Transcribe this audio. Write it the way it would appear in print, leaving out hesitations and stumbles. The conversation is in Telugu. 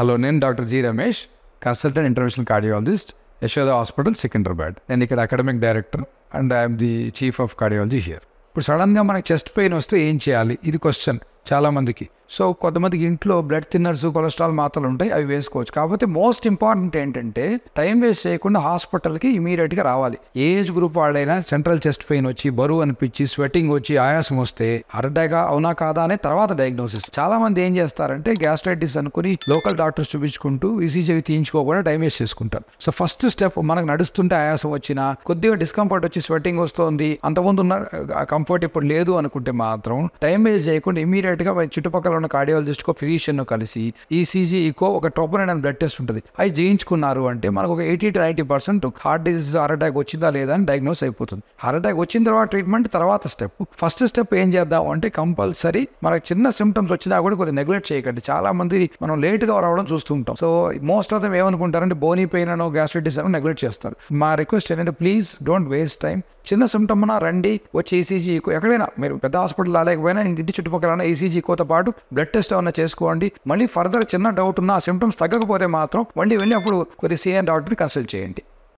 హలో, నేను doctor G Ramesh, consultant interventional cardiologist, Yashoda hospital, Secunderabad. నేను ఇక్కడ academic director and I'm the chief of cardiology here. ఇప్పుడు సడన్గా మనకి చెస్ట్ పెయిన్ వస్తే ఏం చేయాలి? ఇది క్వశ్చన్ చాలామందికి. సో కొంతమందికి ఇంట్లో బ్లడ్ థిన్నర్స్, కొలెస్ట్రాల్ మాత్రలు ఉంటాయి, అవి వేసుకోవచ్చు. కాకపోతే మోస్ట్ ఇంపార్టెంట్ ఏంటంటే టైం వేస్ట్ చేయకుండా హాస్పిటల్కి ఇమీడియట్గా రావాలి. ఏ ఏజ్ గ్రూప్ వాళ్ళైనా సెంట్రల్ చెస్ట్ పెయిన్ వచ్చి, బరువు అనిపించి, స్వెట్టింగ్ వచ్చి, ఆయాసం వస్తే హార్ట్ అటాక్ అవునా కాదా అనే తర్వాత డయాగ్నోసిస్. చాలా మంది ఏం చేస్తారంటే గ్యాస్ట్రైటిస్ అనుకుని లోకల్ డాక్టర్స్ చూపించుకుంటూ ఈసీజీ తీయించుకోకుండా టైం వేస్ట్ చేసుకుంటారు. సో ఫస్ట్ స్టెప్, మనకు నడుస్తుంటే ఆయాసం వచ్చినా, కొద్దిగా డిస్కంఫర్ట్ వచ్చి స్వెట్టింగ్ వస్తుంది, అంతకుముందు ఉన్న కంఫర్ట్ ఇప్పుడు లేదు అనుకుంటే మాత్రం టైం వేస్ట్ చేయకుండా ఇమీడియట్గా చుట్టుపక్కల ఉన్న కార్డియాలజిస్ట్కో, ఫిజిషియన్ కలిసి ఈసీజీ, ఈకో, ఒక ట్రోపోనిన్ అనే బ్లడ్ టెస్ట్ ఉంటుంది, అవి చేయించుకున్నారు అంటే మనకు ఒక 80 to 90% heart disease, heart attack వచ్చిందా లేదా అని డయాగ్నోస్ అయిపోతుంది. హార్ట్ అటాక్ వచ్చిన తర్వాత ట్రీట్మెంట్ తర్వాత స్టెప్. ఫస్ట్ స్టెప్ ఏం చేద్దాం అంటే కంపల్సరీ మనకు చిన్న సిమ్టమ్స్ వచ్చినా కూడా కొద్దిగా నెగ్లెక్ట్ చేయకండి. చాలా మంది మనం లేట్గా రావడం చూస్తూ ఉంటాం. సో మోస్ట్ ఆఫ్ దమ్ ఏమనుకుంటారంటే బోనీ పెయిన్ అనో, గ్యాస్ట్రైటిస్ అనో నెగ్లెక్ట్ చేస్తారు. మా రిక్వెస్ట్ ఏంటంటే ప్లీజ్ డోంట్ వేస్ట్ టైం. చిన్న సిమ్టమ్ అన్నా రండి, వచ్చి ఈసీజీ, ఎక్కడైనా మీరు పెద్ద హాస్పిటల్ రాలేకపోయినా ఇంటి చుట్టుపక్కల ఈసీజీతో పాటు బ్లడ్ టెస్ట్ ఏమైనా చేసుకోండి. మళ్ళీ ఫర్దర్ చిన్న డౌట్ ఉన్న ఆ సిమ్టమ్స్ తగ్గకపోతే మాత్రం మళ్ళీ వెళ్ళి అప్పుడు కొద్దిగా సీనియర్ డాక్టర్ని కన్సల్ట్ చేయండి.